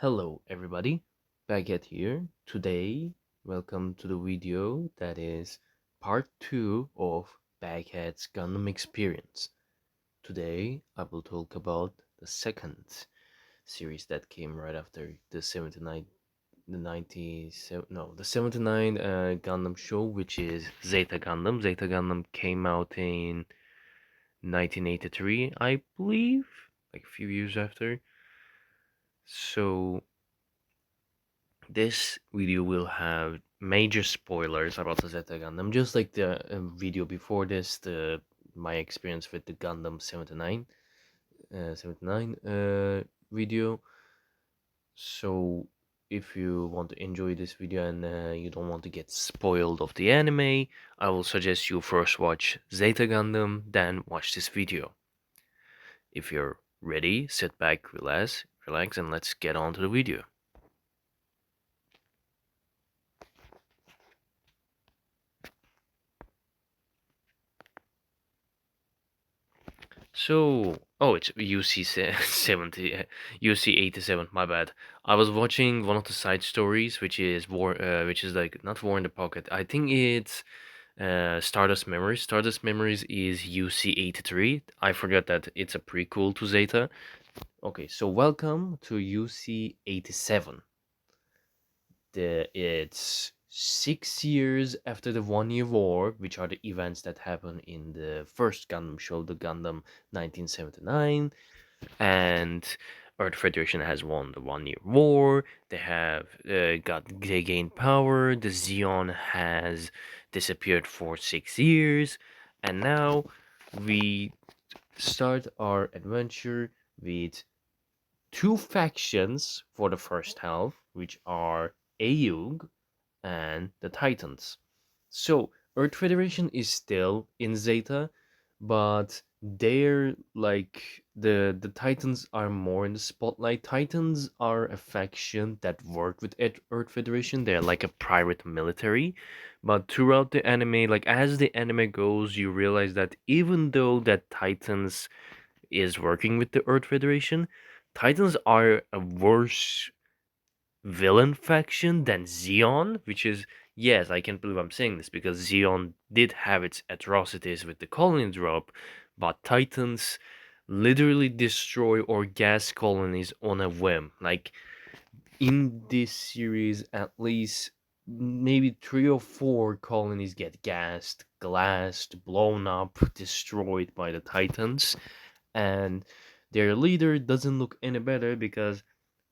Hello everybody, Baghead here. Today, welcome to the video that is part 2 of Baghead's Gundam experience. Today, I will talk about the second series that came right after the 79 the 97 no the 79 Gundam show, which is Zeta Gundam. Zeta Gundam came out in 1983, I believe, like a few years after. So this video will have major spoilers about the Zeta Gundam, just like the video before this, the my experience with the Gundam 79 video. So if you want to enjoy this video and you don't want to get spoiled of the anime, I will suggest you first watch Zeta Gundam, then watch this video. If you're ready, sit back, relax, and let's get on to the video. It's UC 70, UC 87. My bad. I was watching one of the side stories, which is like not War in the Pocket. I think it's Stardust Memories. Stardust Memories is UC 83. I forgot that it's a prequel to Zeta. Okay, so welcome to UC 87. It's 6 years after the 1 Year War, which are the events that happen in the first Gundam show, the Gundam 1979, and Earth Federation has won the 1 Year War. They gained power. The Zeon has disappeared for 6 years, and now we start our adventure with two factions for the first half, which are Ayug and the Titans. So Earth Federation is still in Zeta, but they're like the Titans are more in the spotlight. Titans are a faction that work with Earth Federation. They're like a private military, but throughout the anime, like as the anime goes, you realize that even though that Titans is working with the Earth Federation, Titans are a worse villain faction than Zeon, which is, yes, I can't believe I'm saying this because Zeon did have its atrocities with the colony drop, but Titans literally destroy or gas colonies on a whim. Like in this series, at least maybe 3 or 4 colonies get gassed, glassed, blown up, destroyed by the Titans, and their leader doesn't look any better because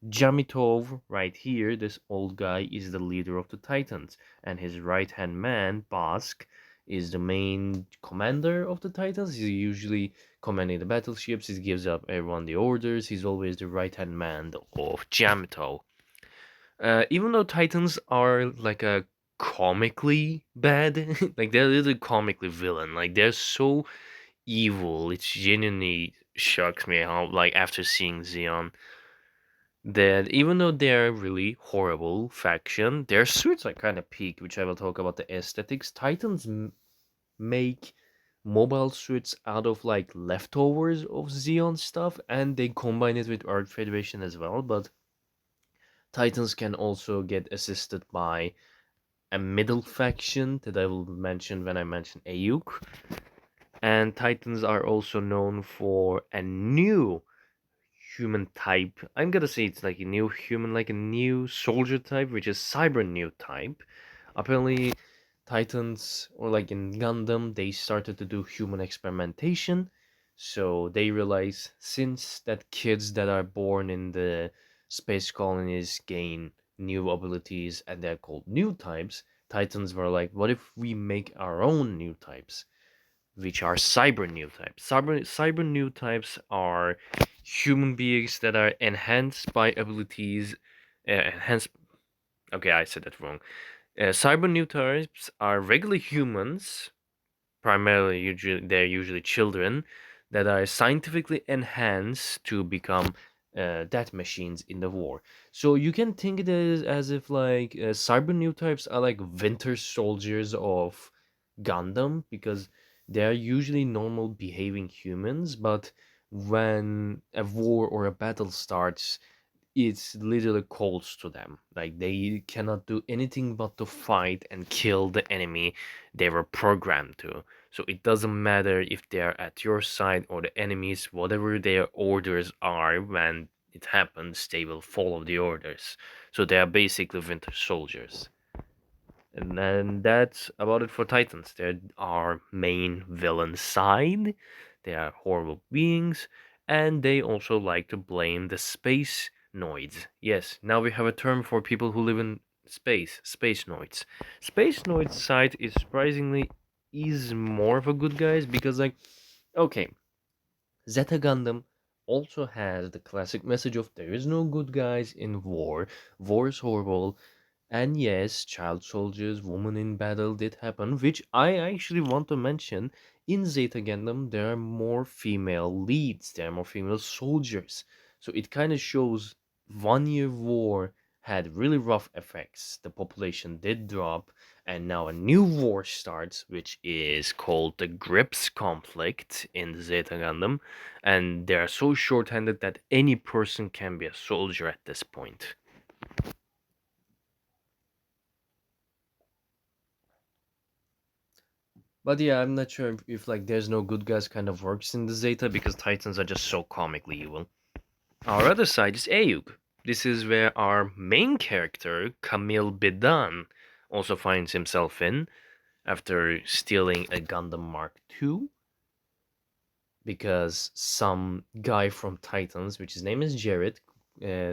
Jamitov, right here, this old guy, is the leader of the Titans, and his right hand man, Bask, is the main commander of the Titans. He's usually commanding the battleships, he gives up everyone the orders, he's always the right hand man of Jamitov. Even though Titans are like a comically bad, like they're literally comically villain, like they're so evil, it genuinely shocks me how, like, after seeing Xeon, that even though they're really horrible faction, their suits are kind of peak, which I will talk about the aesthetics. Titans make mobile suits out of like leftovers of Xeon stuff, and they combine it with Earth Federation as well. But Titans can also get assisted by a middle faction that I will mention when I mention Ayuk. And Titans are also known for a new human type. I'm gonna say it's like a new human, like a new soldier type, which is cyber new type. Apparently, Titans, or like in Gundam, they started to do human experimentation. So they realize since that kids that are born in the space colonies gain new abilities and they're called new types, Titans were like, what if we make our own new types? Which are cyber new types. Cyber new types are human beings that are enhanced by abilities. Enhanced. Okay, I said that wrong. Cyber new types are regular humans, primarily. Usually, they're usually children that are scientifically enhanced to become death machines in the war. So you can think it as if like cyber new types are like winter soldiers of Gundam because they're usually normal behaving humans, but when a war or a battle starts, it's literally calls to them. Like they cannot do anything but to fight and kill the enemy they were programmed to. So it doesn't matter if they're at your side or the enemies, whatever their orders are when it happens, they will follow the orders. So they are basically Winter Soldiers. And then that's about it for Titans. They're our main villain side. They are horrible beings, and they also like to blame the space noids. Yes, now we have a term for people who live in space noids. Space noids side is surprisingly is more of a good guys because like okay, Zeta Gundam also has the classic message of there is no good guys in war. War is horrible, and yes, child soldiers, women in battle did happen, which I actually want to mention. In Zeta Gundam, there are more female leads, there are more female soldiers. So it kind of shows 1 year war had really rough effects. The population did drop, and now a new war starts, which is called the Grips conflict in Zeta Gundam. And they are so short-handed that any person can be a soldier at this point. But yeah, I'm not sure if like there's no good guys kind of works in the Zeta because Titans are just so comically evil. Our other side is Ayuk. This is where our main character, Camille Bidan, also finds himself in after stealing a Gundam Mark II because some guy from Titans, which his name is Jared,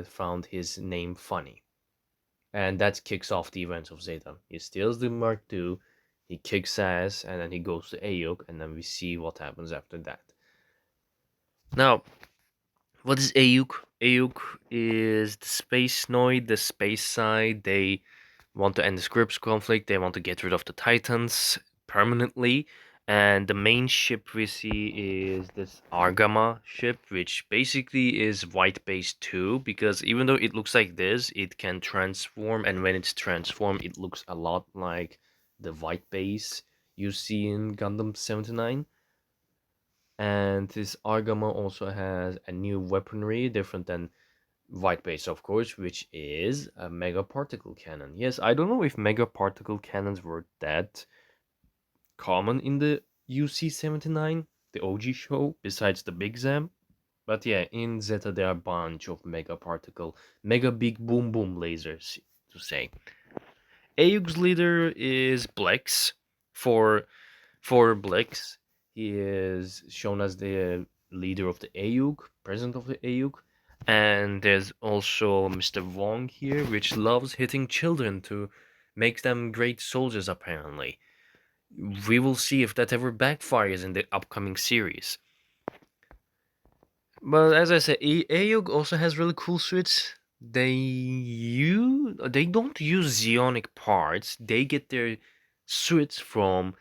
found his name funny. And that kicks off the events of Zeta. He steals the Mark II, he kicks ass, and then he goes to Ayuk, and then we see what happens after that. Now, what is Ayuk? Ayuk is the space noid, the space side. They want to end the Scripps conflict. They want to get rid of the Titans permanently. And the main ship we see is this Argama ship, which basically is white base 2, because even though it looks like this, it can transform, and when it's transformed, it looks a lot like the white base you see in Gundam 79. And this Argama also has a new weaponry, different than white base, of course, which is a mega particle cannon. Yes, I don't know if mega particle cannons were that common in the UC-79, the OG show, besides the Big Zam. But yeah, in Zeta there are a bunch of mega particle, mega big boom boom lasers, to say. Ayug's leader is Blex. For Blex, he is shown as the leader of the Ayug, president of the Ayug. And there's also Mr. Wong here, which loves hitting children to make them great soldiers, apparently. We will see if that ever backfires in the upcoming series. But as I said, Ayug also has really cool suits. They don't use Zeonic parts. They get their suits from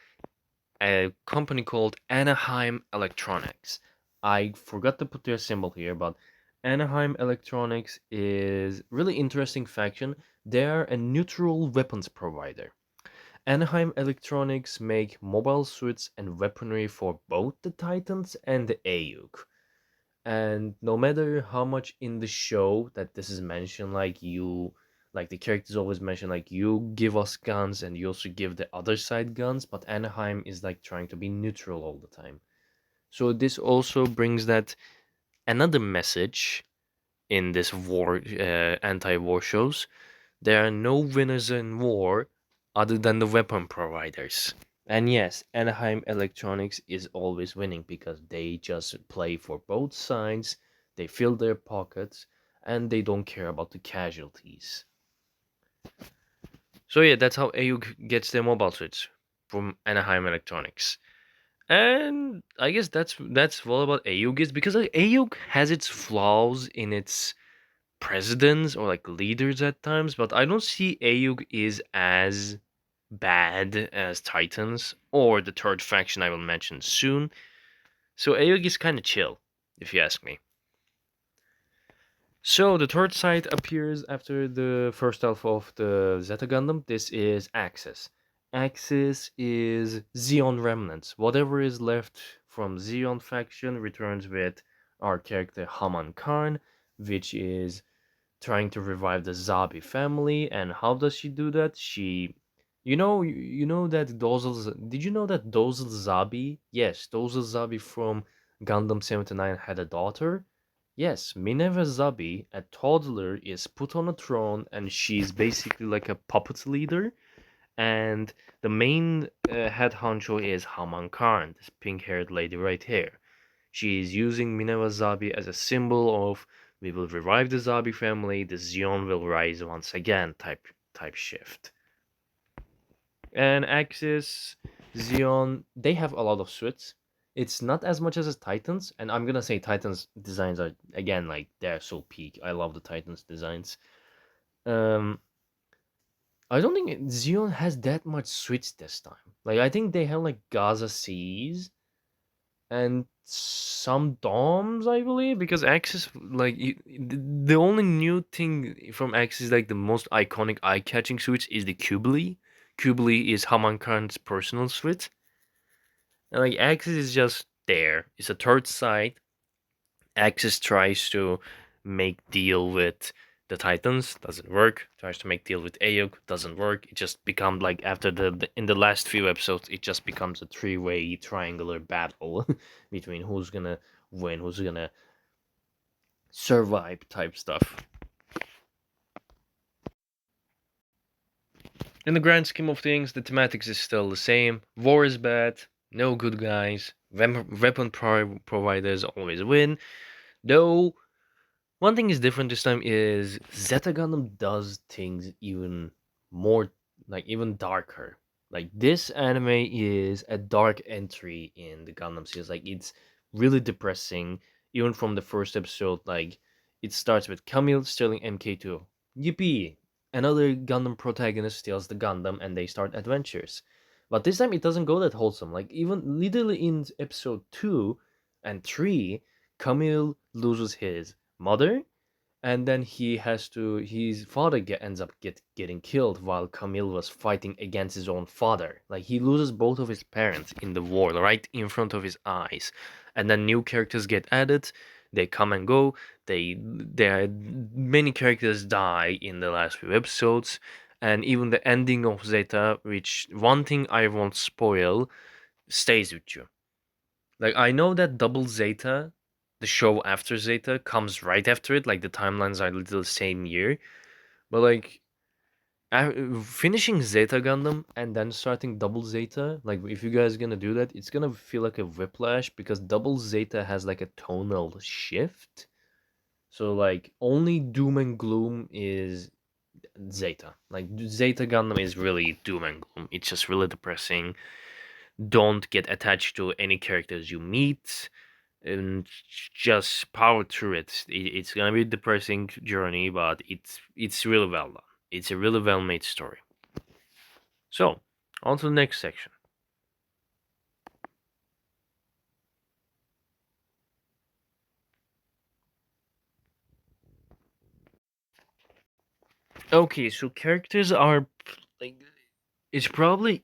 a company called Anaheim Electronics. I forgot to put their symbol here, but Anaheim Electronics is really interesting faction. They are a neutral weapons provider. Anaheim Electronics make mobile suits and weaponry for both the Titans and the AUK. And no matter how much in the show that this is mentioned, like the characters always mention, like you give us guns and you also give the other side guns, but Anaheim is like trying to be neutral all the time. So this also brings that another message in this anti-war shows. There are no winners in war other than the weapon providers. And yes, Anaheim Electronics is always winning because they just play for both sides, they fill their pockets, and they don't care about the casualties. So yeah, that's how AUG gets their mobile suits from Anaheim Electronics. And I guess that's all about AUG is because like, AUG has its flaws in its presidents or like leaders at times, but I don't see AUG is as bad as Titans or the third faction I will mention soon. So AUG is kind of chill, if you ask me. So the third site appears after the first half of the Zeta Gundam. This is Axis. Axis is Xeon remnants. Whatever is left from Xeon faction returns with our character Haman Karn, which is trying to revive the Zabi family. And how does she do that? You know that did you know that Dozel Zabi, yes, Dozel Zabi from Gundam 79 had a daughter? Yes, Minerva Zabi, a toddler, is put on a throne and she's basically like a puppet leader. And the main head honcho is Haman Khan, this pink haired lady right here. She is using Minerva Zabi as a symbol of we will revive the Zabi family, the Zeon will rise once again type shift. And Axis, Xeon, they have a lot of suits. It's not as much as Titans, and I'm gonna say Titans designs are again like they're so peak. I love the Titans designs. Um, I don't think Xeon has that much suits this time. Like I think they have like Gaza Seas and some DOMs, I believe, because Axis like the only new thing from Axis, like the most iconic eye-catching suits, is the Kubli. Kubli is Haman Khan's personal suit. And like Axis is just there. It's a third side. Axis tries to make deal with the Titans, doesn't work. Tries to make deal with Ayuk, doesn't work. It just becomes like after the in the last few episodes, it just becomes a three-way triangular battle between who's gonna win, who's gonna survive type stuff. In the grand scheme of things, the thematics is still the same. War is bad, no good guys, weapon providers always win. Though one thing is different this time is Zeta Gundam does things even more, like even darker. Like this anime is a dark entry in the Gundam series. Like it's really depressing, even from the first episode. Like it starts with Camille stealing MK2. Yippee! Another Gundam protagonist steals the Gundam and they start adventures. But this time it doesn't go that wholesome. Like even literally in episode 2 and 3, Camille loses his mother, and then his father ends up getting killed while Camille was fighting against his own father. Like he loses both of his parents in the war right in front of his eyes. And then new characters get added, they come and go. There many characters die in the last few episodes, and even the ending of Zeta, which one thing I won't spoil, stays with you. Like I know that Double Zeta, the show after Zeta, comes right after it. Like the timelines are literally the same year. But like finishing Zeta Gundam and then starting Double Zeta, like if you guys gonna do that, it's gonna feel like a whiplash because Double Zeta has like a tonal shift. So like only doom and gloom is Zeta. Like Zeta Gundam is really doom and gloom. It's just really depressing. Don't get attached to any characters you meet and just power through it. It's gonna be a depressing journey, but it's really well done. It's a really well made story. So, on to the next section. Okay, so characters are like it's probably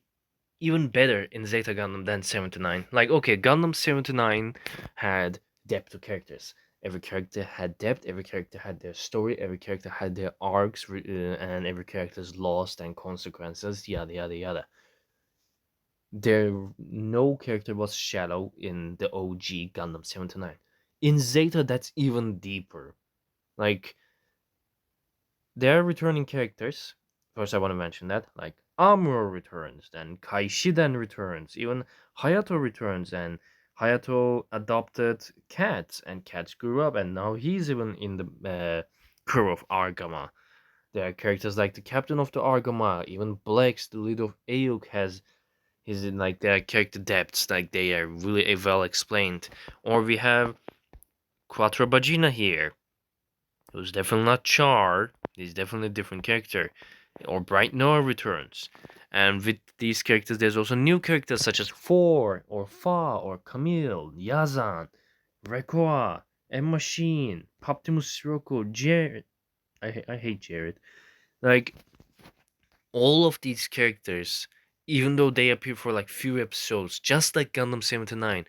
even better in Zeta Gundam than 79. Like, okay, Gundam 79 had depth to characters. Every character had depth, every character had their story, every character had their arcs, and every character's lost and consequences, yada yada yada. No character was shallow in the OG Gundam 79. In Zeta, that's even deeper. Like, there are returning characters. First, I want to mention that. Like, Amuro returns, then Kaishiden returns, even Hayato returns, and Hayato adopted cats, and cats grew up, and now he's even in the crew of Argama. There are characters like the captain of the Argama, even Blex, the leader of Ayuk, has his in like their character depths, like they are really well explained. Or we have Quattro Bagina here, who's definitely not Char. He's definitely a different character. Or Bright Noah returns. And with these characters, there's also new characters such as Four, or Fa, or Camille, Yazan, Rekoa, M Machine, Optimus Sirocco, Jared. I hate Jared. Like, all of these characters, even though they appear for like few episodes, just like Gundam 79,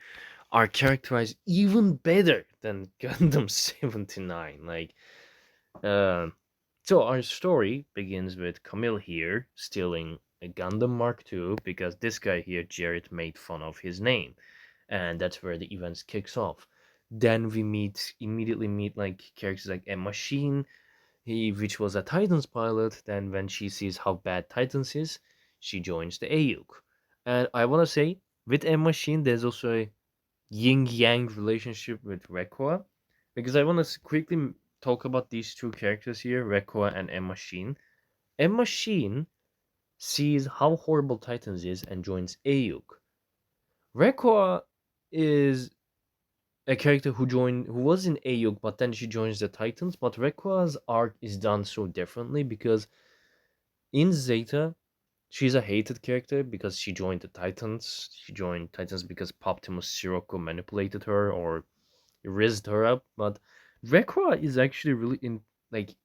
are characterized even better than Gundam 79. Like, Um, so our story begins with Camille here stealing a Gundam Mark II because this guy here, Jared, made fun of his name, and that's where the events kicks off. Then we immediately meet like characters like a machine, which was a Titans pilot. Then when she sees how bad Titans is, she joins the AUK. And I want to say, with a machine, there's also a yin yang relationship with Rekoa, because I want to quickly talk about these two characters here, Rekoa and M Machine. M Machine sees how horrible Titans is and joins Ayuk. Rekoa is a character who was in Ayuk, but then she joins the Titans. But Rekoa's arc is done so differently because in Zeta, she's a hated character because she joined the Titans. She joined Titans because Poptimus Sirocco manipulated her or raised her up. But Rekra is actually really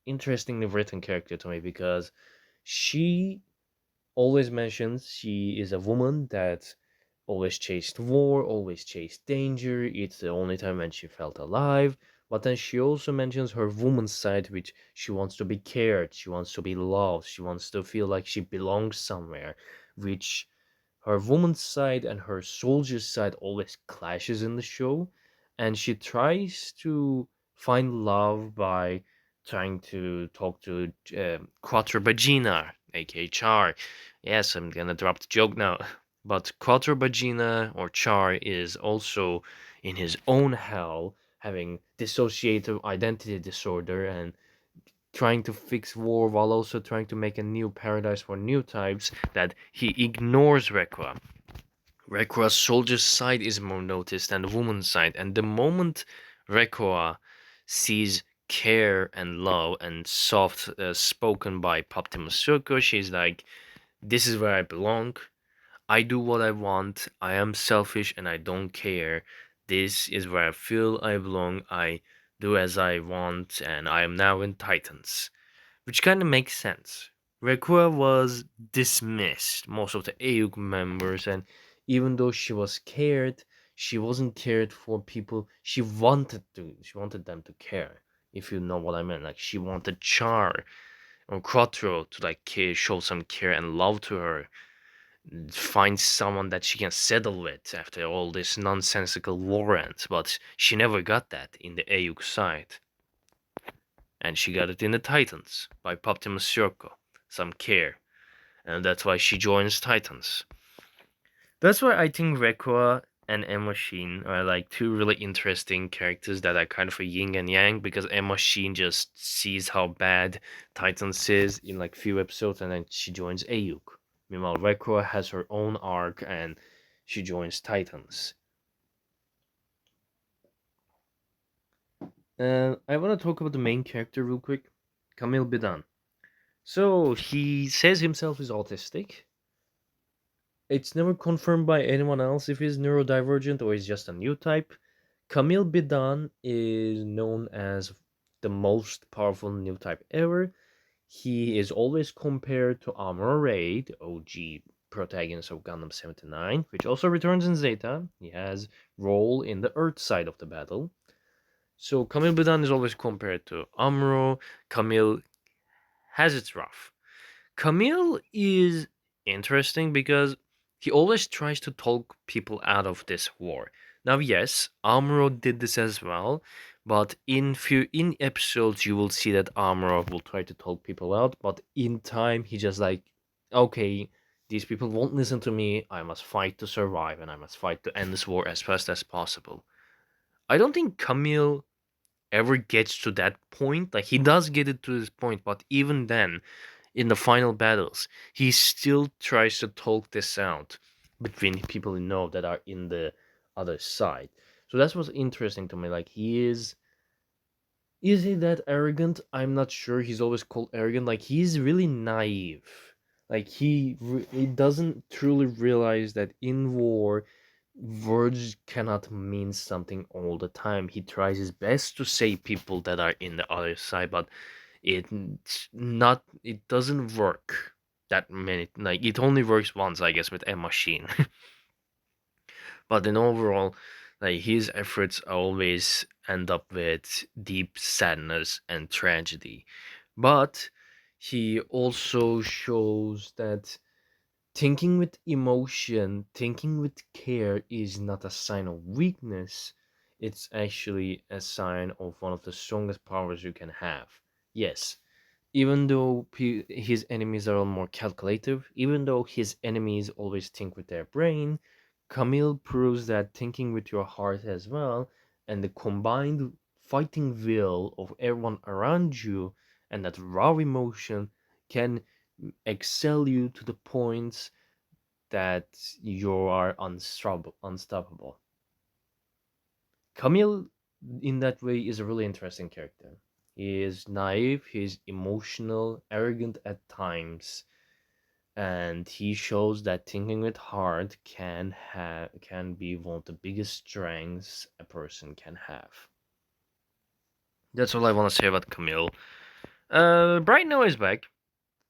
interestingly written character to me because she always mentions she is a woman that always chased war, always chased danger. It's the only time when she felt alive. But then she also mentions her woman's side, which she wants to be cared, she wants to be loved, she wants to feel like she belongs somewhere, which her woman's side and her soldier's side always clashes in the show, and she tries to find love by trying to talk to Quattro Bagina, aka Char. Yes, I'm gonna drop the joke now. But Quattro Bagina or Char is also in his own hell, having dissociative identity disorder and trying to fix war while also trying to make a new paradise for new types that he ignores Rekra. Rekoa's soldier's side is more noticed than the woman's side, and the moment Rekoa sees care and love and soft spoken by Poptimus Circo, she's like, "This is where I belong. I do what I want. I am selfish and I don't care. This is where I feel I belong. I do as I want, and I am now in Titans." Which kind of makes sense. Rekua was dismissed, most of the AUG members, and even though she was cared, she wasn't cared for people she wanted to. She wanted them to care, if you know what I mean. Like she wanted Char or Quattro to show some care and love to her, find someone that she can settle with after all this nonsensical war ends. But she never got that in the AUG side. And she got it in the Titans by Optimus Circo, some care, and that's why she joins Titans. That's why I think Rekua and M Machine are like two really interesting characters that are kind of a yin and yang because M Machine just sees how bad Titans is in like few episodes and then she joins Ayuk. Meanwhile, Rekua has her own arc and she joins Titans. I want to talk about the main character real quick, Camille Bidan. So he says himself is autistic. It's never confirmed by anyone else if he's neurodivergent or he's just a new type. Camille Bidan is known as the most powerful new type ever. He is always compared to Amuro Ray, the OG protagonist of Gundam 79, which also returns in Zeta. He has role in the Earth side of the battle. So Camille Bidan is always compared to Amuro. Camille has its rough. Camille is interesting because he always tries to talk people out of this war. Now, yes, Amuro did this as well, but in episodes you will see that Amuro will try to talk people out, but in time he just like, okay, these people won't listen to me. I must fight to survive, and I must fight to end this war as fast as possible. I don't think Camille ever gets to that point. Like he does get it to this point, but even then in the final battles, he still tries to talk this out between people you know that are in the other side. So that's what's interesting to me. Like is he that arrogant? I'm not sure. He's always called arrogant. Like he's really naive. Like he doesn't truly realize that in war, words cannot mean something all the time. He tries his best to save people that are in the other side, but it doesn't work that many. Like it only works once, I guess, with a machine. But in overall, like his efforts are always end up with deep sadness and tragedy. But he also shows that thinking with emotion, thinking with care is not a sign of weakness. It's actually a sign of one of the strongest powers you can have. Yes, even though his enemies are all more calculative, even though his enemies always think with their brain, Camille proves that thinking with your heart as well, and the combined fighting will of everyone around you, and that raw emotion can excel you to the point that you are unstoppable. Camille, in that way, is a really interesting character. He is naive, he's emotional, arrogant at times, and he shows that thinking with heart can be one of the biggest strengths a person can have. That's all I want to say about Camille. Bright Noah is back.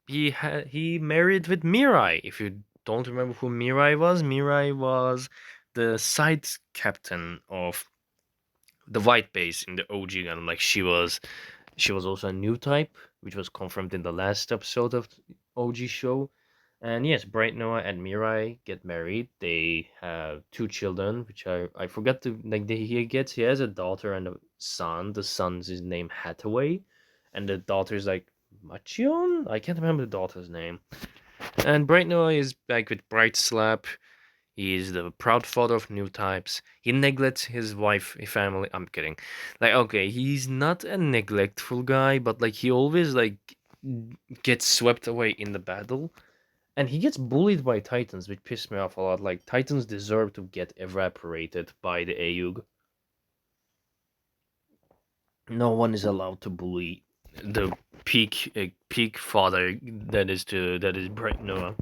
He married with Mirai. If you don't remember who Mirai was the side captain of the white base in the OG Gundam. Like she was also a new type, which was confirmed in the last episode of OG show. And yes, Bright Noah and Mirai get married. They have two children, which I forgot to like. He has a daughter and a son. The son's is named Hathaway, and the daughter's like Machion. I can't remember the daughter's name. And Bright Noah is back with Bright Slap. He is the proud father of new types. He neglects his wife, his family. I'm kidding. Like, okay, he's not a neglectful guy, but like he always like gets swept away in the battle, and he gets bullied by Titans, which pissed me off a lot. Like Titans deserve to get evaporated by the AUG. No one is allowed to bully the peak father that is Bright Noah.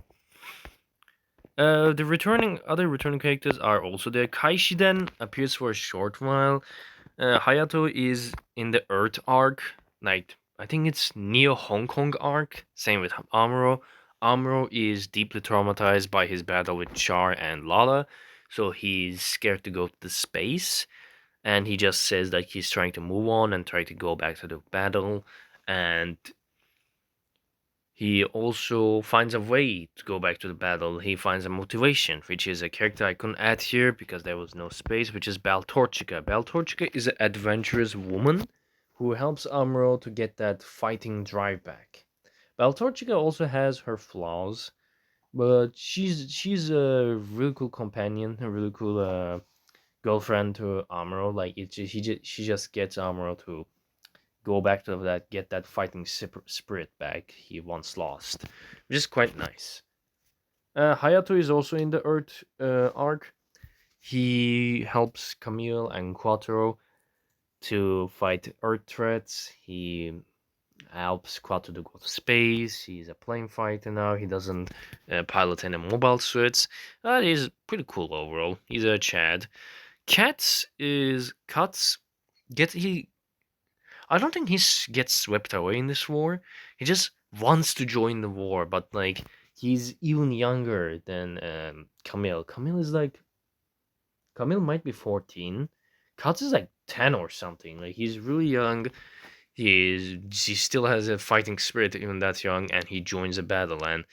The returning other returning characters are also there. Kaishiden appears for a short while. Hayato is in the Earth arc, like I think it's Neo Hong Kong arc. Same with Amuro. Amuro is deeply traumatized by his battle with Char and Lala, so he's scared to go to space, and he just says that he's trying to move on and try to go back to the battle, and he also finds a way to go back to the battle. He finds a motivation, which is a character I couldn't add here because there was no space, which is Baltorchica. Baltorchica is an adventurous woman who helps Amuro to get that fighting drive back. Baltorchica also has her flaws, but she's a really cool companion, a really cool girlfriend to Amuro. Like she just gets Amuro to go back to that, get that fighting spirit back he once lost, which is quite nice. Hayato is also in the Earth arc. He helps Camille and Quattro to fight Earth threats. He helps Quattro to go to space. He's a plane fighter now. He doesn't pilot any mobile suits. That is pretty cool overall. He's a Chad. Cuts get he I don't think gets swept away in this war. He just wants to join the war, but like he's even younger than Camille. Camille might be 14. Katz is like 10 or something. Like he's really young. He still has a fighting spirit even that young, and he joins a battle, and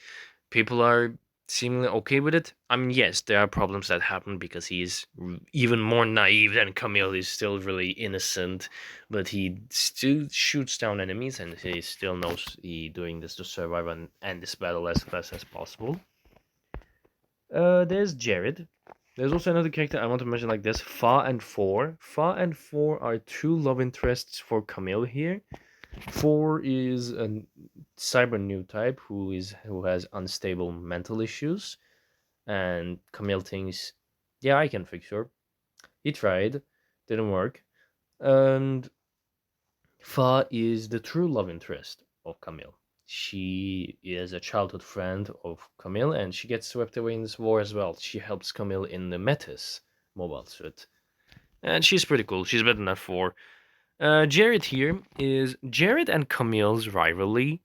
people are seemingly okay with it. I mean, yes, there are problems that happen because he's even more naive than Camille. He's still really innocent, but he still shoots down enemies, and he still knows he doing this to survive and end this battle as fast as possible. There's Jared. There's also another character I want to mention like this, Fa and Four. Fa and Four are two love interests for Camille here. Four is a cyber new type who has unstable mental issues, and Camille thinks, yeah, I can fix her. He tried, didn't work, and Fa is the true love interest of Camille. She is a childhood friend of Camille, and she gets swept away in this war as well. She helps Camille in the Metis mobile suit, and she's pretty cool. She's better than Four. Jared here is Jared and Camille's rivalry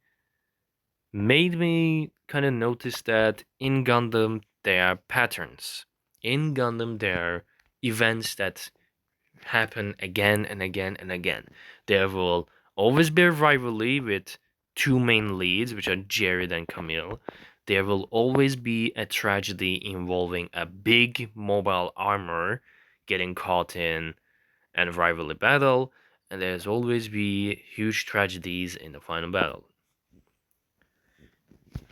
made me kind of notice that in Gundam there are patterns. In Gundam there are events that happen again and again and again. There will always be a rivalry with two main leads, which are Jared and Camille. There will always be a tragedy involving a big mobile armor getting caught in a rivalry battle, and there's always be huge tragedies in the final battle.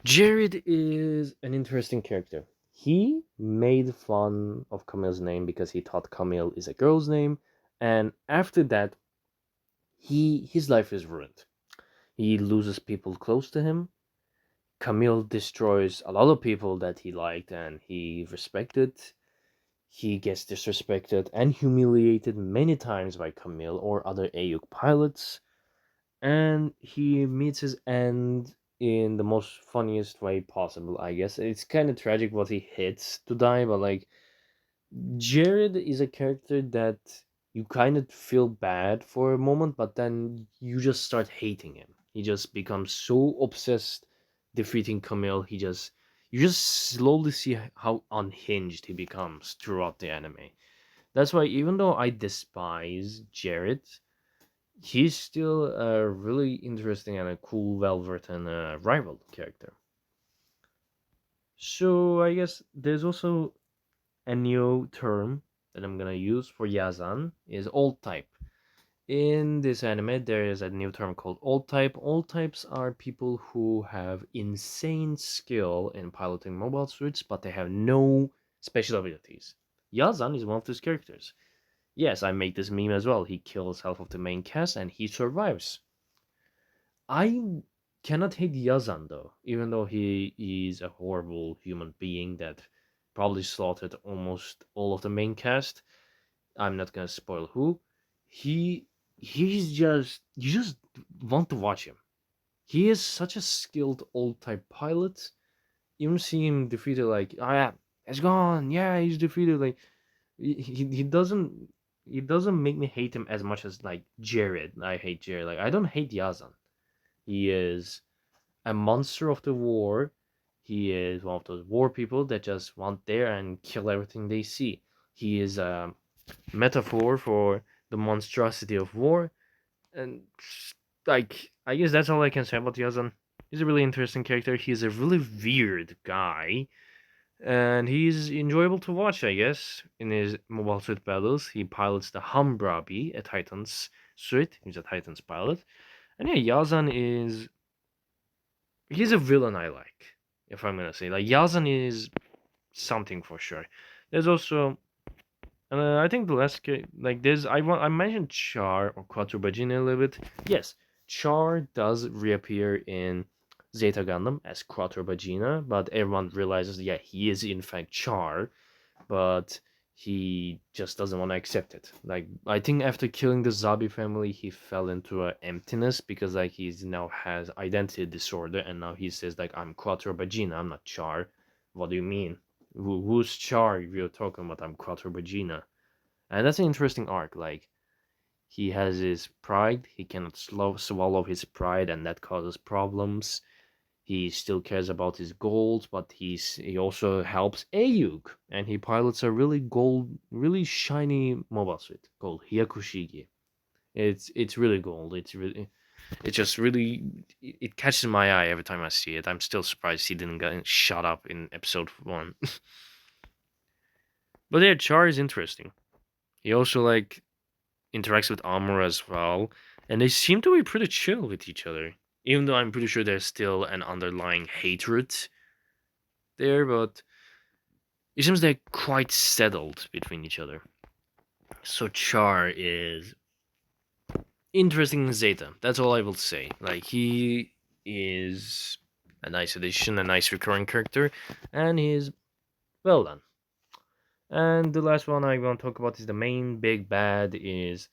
Jared is an interesting character. He made fun of Camille's name because he thought Camille is a girl's name, and after that, his life is ruined. He loses people close to him. Camille destroys a lot of people that he liked and he respected. He gets disrespected and humiliated many times by Camille or other AUK pilots, and he meets his end in the most funniest way possible, I guess. It's kind of tragic what he hits to die, but like Jared is a character that you kind of feel bad for a moment, but then you just start hating him. He just becomes so obsessed defeating Camille. You just slowly see how unhinged he becomes throughout the anime. That's why even though I despise Jared, he's still a really interesting and a cool, well written rival character. So I guess there's also a new term that I'm gonna use for Yazan is old type. In this anime, there is a new term called old type. Old types are people who have insane skill in piloting mobile suits, but they have no special abilities. Yazan is one of those characters. Yes, I make this meme as well. He kills half of the main cast and he survives. I cannot hate Yazan though, even though he is a horrible human being that probably slaughtered almost all of the main cast. I'm not gonna spoil who. He he's just you just want to watch him. He is such a skilled old type pilot. Even see him defeated like oh yeah, it's gone. Yeah, he's defeated. Like he doesn't make me hate him as much as like Jared. I hate Jared. Like I don't hate Yazan. He is a monster of the war. He is one of those war people that just want there and kill everything they see. He is a metaphor for the monstrosity of war, and like I guess that's all I can say about Yazan. He's a really interesting character. He's a really weird guy, and he's enjoyable to watch. I guess in his mobile suit battles, he pilots the Humbrabi, a Titan's suit. He's a Titan's pilot, and yeah, Yazan is he's a villain I like. If I'm gonna say like Yazan is something for sure. There's also I think the last like there's I mentioned Char or Quattrobagina a little bit. Yes, Char does reappear in Zeta Gundam as Quattrobagina, but everyone realizes yeah he is in fact Char, but he just doesn't want to accept it. Like I think after killing the Zabi family, he fell into a emptiness because like he's now has identity disorder, and now he says like I'm Quattrobagina, I'm not Char. What do you mean? Who's Char? If you're talking about I'm Quattrobagina, and that's an interesting arc. Like he has his pride, he cannot swallow his pride, and that causes problems. He still cares about his goals, but he also helps Ayuk, and he pilots a really shiny mobile suit called Hyakushigi. It's really gold. It's just really it catches my eye every time I see it. I'm still surprised he didn't get shot up in episode 1. But yeah, Char is interesting. He also like interacts with Amuro as well, and they seem to be pretty chill with each other. Even though I'm pretty sure there's still an underlying hatred there, but it seems they're quite settled between each other. So Char is interesting in Zeta. That's all I will say. Like he is a nice addition, a nice recurring character, and he's well done. And the last one I want to talk about is the main big bad is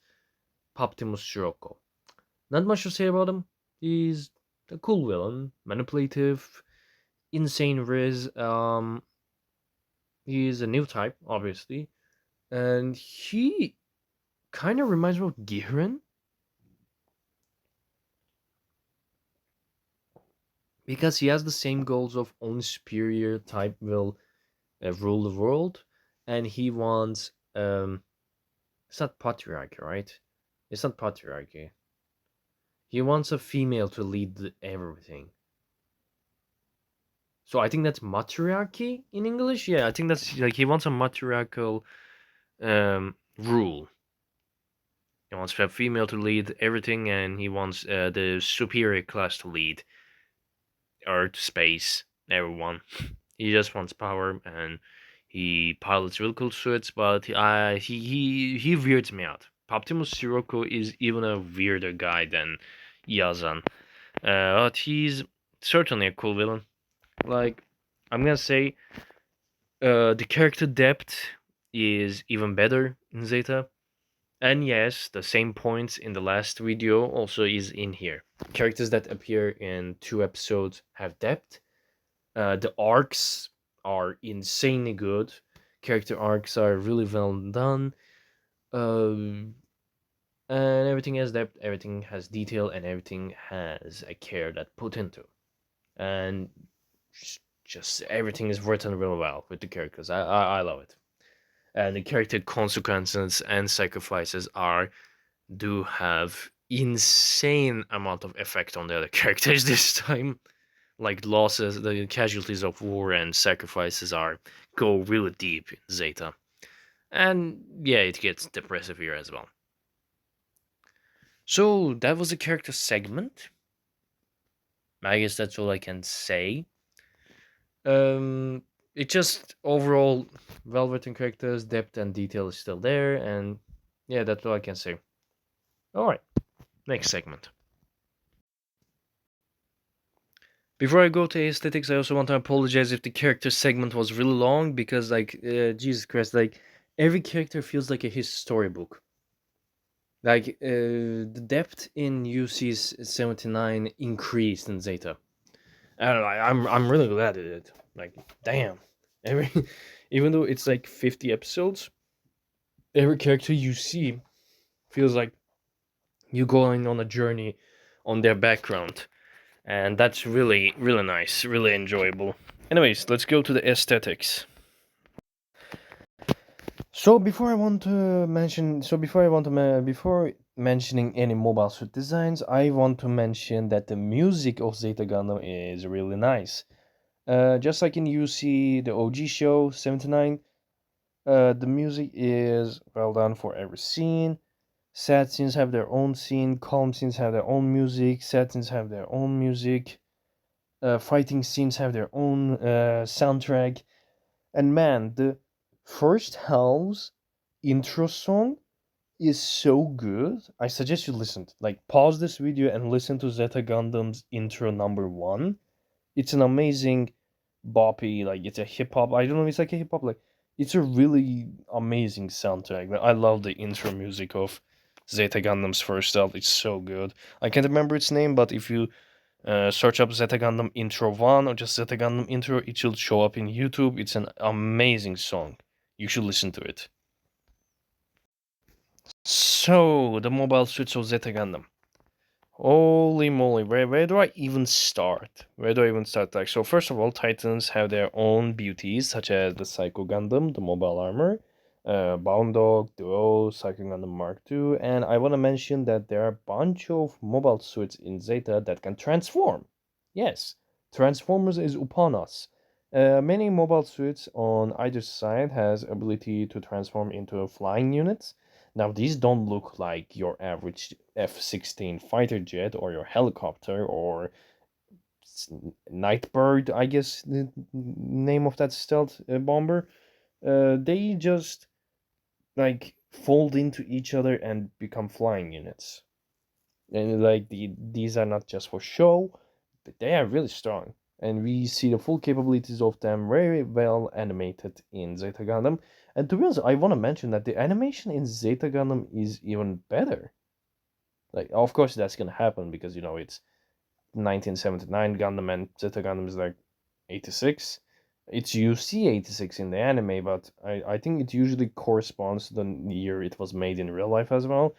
Poptimus Shiroko. Not much to say about him. He's a cool villain, manipulative, insane Riz. He's a new type, obviously, and he kind of reminds me of Gihren because he has the same goals of only superior type will rule the world, and he wants It's not patriarchy, right? It's not patriarchy. He wants a female to lead everything. So I think that's matriarchy in English. Yeah, I think that's like he wants a matriarchal rule. He wants a female to lead everything, and he wants the superior class to lead Earth, space, everyone. He just wants power, and he pilots really cool suits. But he weirds me out. Optimus Sirocco is even a weirder guy than Yazan. But he's certainly a cool villain. Like, I'm gonna say, the character depth is even better in Zeta. And yes, the same points in the last video also is in here. Characters that appear in 2 episodes have depth. The arcs are insanely good. Character arcs are really well done. Um, and everything has depth, everything has detail, and everything has a care that put into. And just everything is written real well with the characters. I love it. And the character consequences and sacrifices are do have insane amount of effect on the other characters this time. Like losses, the casualties of war and sacrifices are go really deep in Zeta. And yeah, it gets depressive here as well. So that was a character segment. I guess that's all I can say. Um, it just overall well written characters, depth and detail is still there, and yeah, that's all I can say. All right, next segment. Before I go to aesthetics, I also want to apologize if the character segment was really long because, like, Jesus Christ, like every character feels like a his storybook. Like the depth in UC's 79 increased in Zeta. I don't know. I'm really glad at it. Like, damn, every even though it's like 50 episodes, every character you see feels like you going on a journey on their background, and that's really nice, really enjoyable. Anyways, let's go to the aesthetics. So before mentioning any mobile suit designs, I want to mention that the music of Zeta Gundam is really nice. Just like in UC, the OG show 79, the music is well done for every scene. Sad scenes have their own scene, calm scenes have their own music, sad scenes have their own music, fighting scenes have their own soundtrack. And man, the first half's intro song is so good. I suggest you listen. Like, pause this video and listen to Zeta Gundam's intro number one. It's an amazing boppy, like it's a hip hop. I don't know, it's like a hip hop. Like, it's a really amazing soundtrack. I love the intro music of Zeta Gundam's first self. It's so good. I can't remember its name, but if you search up Zeta Gundam Intro 1 or just Zeta Gundam Intro, it should show up in YouTube. It's an amazing song. You should listen to it. So, the mobile suits of Zeta Gundam. Holy moly, where do I even start? Where do I even start? Like, so first of all, Titans have their own beauties, such as the Psycho Gundam, the mobile armor, Bound Dog, Duo, Psycho Gundam Mark II, and I want to mention that there are a bunch of mobile suits in Zeta that can transform. Yes, Transformers is upon us. Many mobile suits on either side has ability to transform into flying units. Now, these don't look like your average F-16 fighter jet or your helicopter or Nightbird, I guess the name of that stealth bomber. They just like fold into each other and become flying units. And like these are not just for show, but they are really strong. And we see the full capabilities of them very well animated in Zeta Gundam. And to be honest, I want to mention that the animation in Zeta Gundam is even better. Like, of course, that's gonna happen because it's 1979 Gundam and Zeta Gundam is like 86. It's UC 86 in the anime, but I think it usually corresponds to the year it was made in real life as well.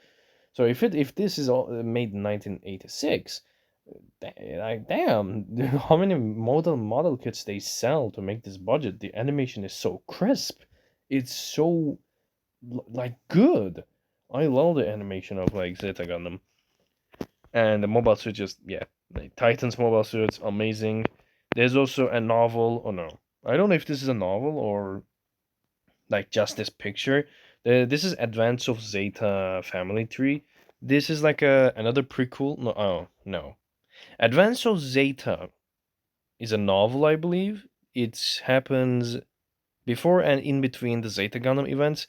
So if this is all made in 1986, like damn, how many model kits they sell to make this budget? The animation is so crisp, it's so like good. I love the animation of like Zeta Gundam and the mobile suit. Just yeah, like, Titan's mobile suits amazing. There's also a novel. Oh no, I don't know if this is a novel or like just this picture. This is Advance of Zeta Family Tree. This is like a another prequel. No, oh no, Advance of Zeta is a novel, I believe. It happens before and in between the Zeta Gundam events.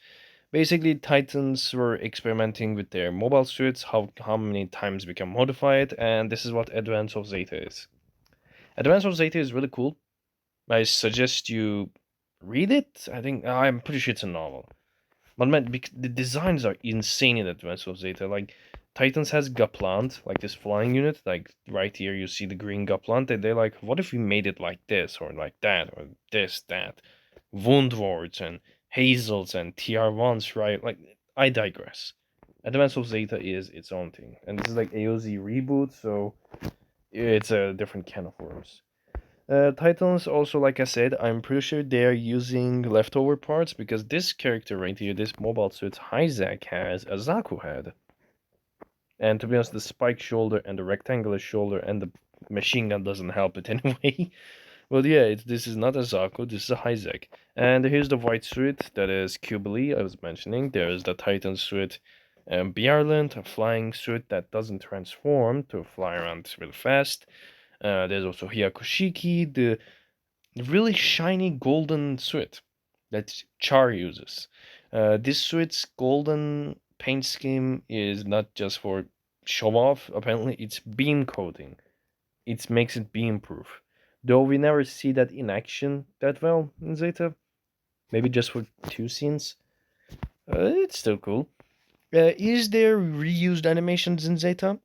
Basically, Titans were experimenting with their mobile suits, how many times we can modify it, and this is what Advance of Zeta is. Advance of Zeta is really cool. I suggest you read it. I'm pretty sure it's a novel. But man, the designs are insane in Advance of Zeta. Like Titans has Gaplant, like this flying unit. Like right here, you see the green Gaplant. They're like, what if we made it like this or like that or this that? Woundwards and Hazels and TR1s, right? Like I digress. Advance of Zeta is its own thing, and this is like AOZ reboot, so it's a different can of worms. Titans also, like I said, I'm pretty sure they're using leftover parts because this character right here, this mobile suit Isaac has a Zaku head. And to be honest, the spike shoulder and the rectangular shoulder and the machine gun doesn't help it anyway. But yeah, this is not a Zaku, this is a Isaac. And here's the white suit that is Jubilee I was mentioning. There's the Titan suit Bjarland, a flying suit that doesn't transform to fly around really fast. There's also Hyakushiki, the really shiny golden suit that Char uses. This suit's golden paint scheme is not just for show off, apparently, it's beam coating. It makes it beam proof. Though we never see that in action that well in Zeta, maybe just for two scenes. It's still cool. Is there reused animations in Zeta?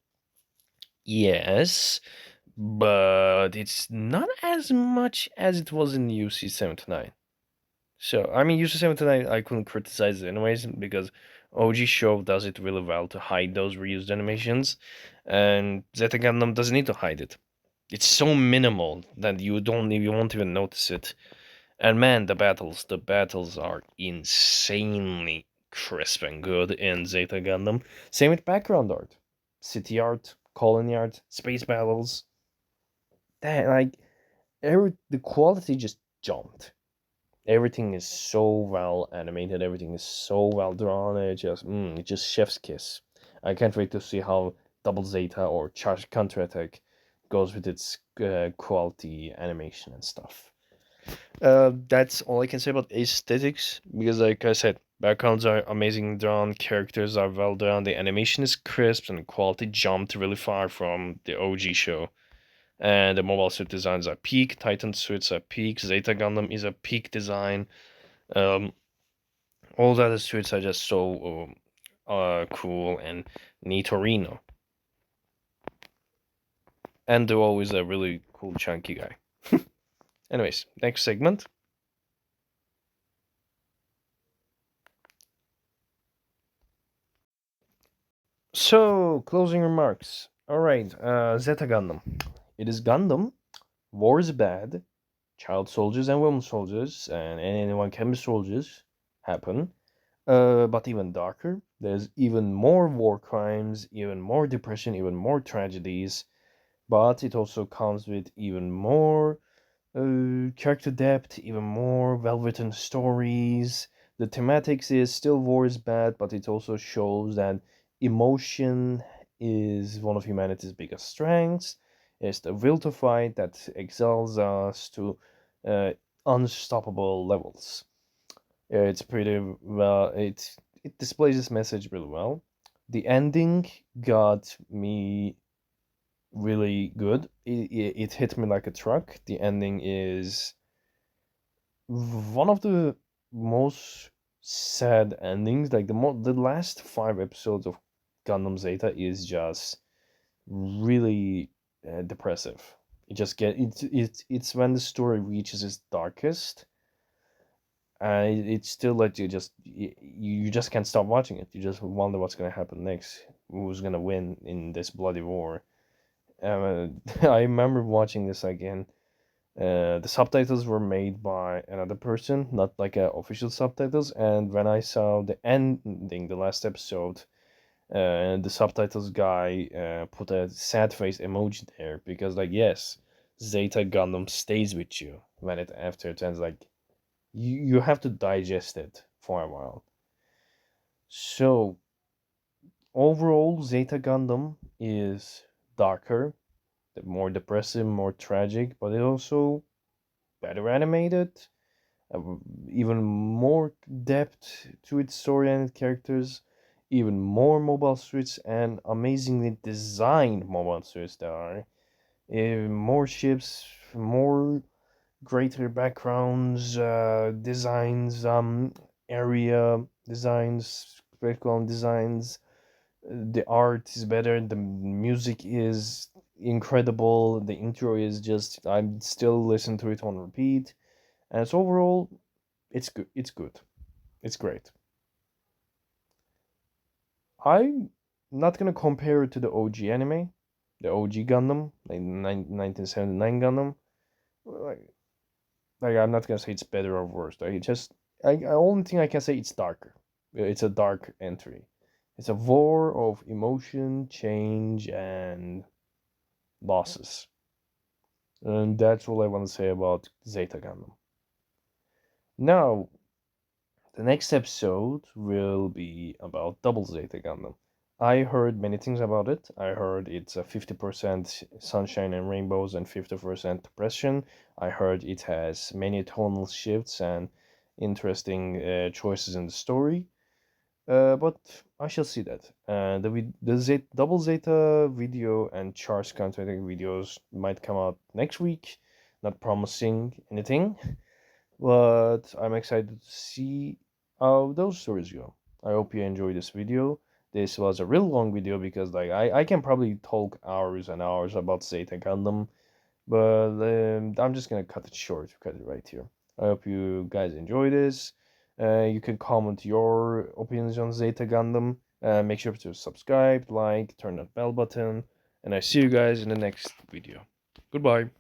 Yes, but it's not as much as it was in UC79. So, I mean, UC 79, I couldn't criticize it anyways because OG Show does it really well to hide those reused animations, and Zeta Gundam doesn't need to hide it. It's so minimal that you won't even notice it. And man, the battles are insanely crisp and good in Zeta Gundam. Same with background art, city art, colony art, space battles. That like the quality just jumped. Everything is so well animated. Everything is so well drawn. It's just chef's kiss. I can't wait to see how Double Zeta or Charge Counterattack goes with its quality animation and stuff. That's all I can say about aesthetics because, like I said, backgrounds are amazing drawn, characters are well done, the animation is crisp, and the quality jumped really far from the OG show. And the mobile suit designs are peak. Titan suits are peak. Zeta Gundam is a peak design. Um, all the other suits are just so cool and Nitorino. And they're always a really cool chunky guy. Anyways, next segment. So, closing remarks. Alright, Zeta Gundam. It is Gundam. War is bad. Child soldiers and women soldiers and anyone can be soldiers happen. But even darker, there's even more war crimes, even more depression, even more tragedies. But it also comes with even more character depth, even more well written stories. The thematics is still war is bad, but it also shows that emotion is one of humanity's biggest strengths. It's the will to fight that excels us to uh, unstoppable levels. It's pretty well. It displays this message really well. The ending got me really good. It hit me like a truck. The ending is one of the most sad endings. Like the last five episodes of Gundam Zeta is just really depressive. It just get it's when the story reaches its darkest, and it still lets you you just can't stop watching it. You just wonder what's gonna happen next. Who's gonna win in this bloody war? I remember watching this again The subtitles were made by another person, not like official subtitles. And when I saw the ending, the last episode, the subtitles guy put a sad face emoji there because, like, yes, Zeta Gundam stays with you when it after it ends. Like, you have to digest it for a while. So overall, Zeta Gundam is darker, more depressive, more tragic, but it also better animated, uh, even more depth to its story and its characters, even more mobile suits and amazingly designed mobile suits there are. More ships, more greater backgrounds, designs, area designs, background designs. The art is better. The music is incredible. The intro is just I'm still listening to it on repeat. And so overall, it's good. It's good. It's great. I'm not gonna compare it to the OG anime, the OG Gundam, like 1979 Gundam. Like, I'm not gonna say it's better or worse. Like, it just, I only thing I can say it's darker. It's a dark entry. It's a war of emotion, change, and losses. And that's all I want to say about Zeta Gundam. Now, the next episode will be about Double Zeta Gundam. I heard many things about it. I heard it's a 50% sunshine and rainbows and 50% depression. I heard it has many tonal shifts and interesting choices in the story. But I shall see that. The Double Zeta video and Char's content videos might come out next week. Not promising anything, but I'm excited to see how those stories go. I hope you enjoyed this video. This was a real long video because like I can probably talk hours and hours about Zeta Gundam, but I'm just gonna cut it short, cut it right here. I hope you guys enjoy this. You can comment your opinions on Zeta Gundam. Make sure to subscribe, like, turn that bell button, and I see you guys in the next video. Goodbye.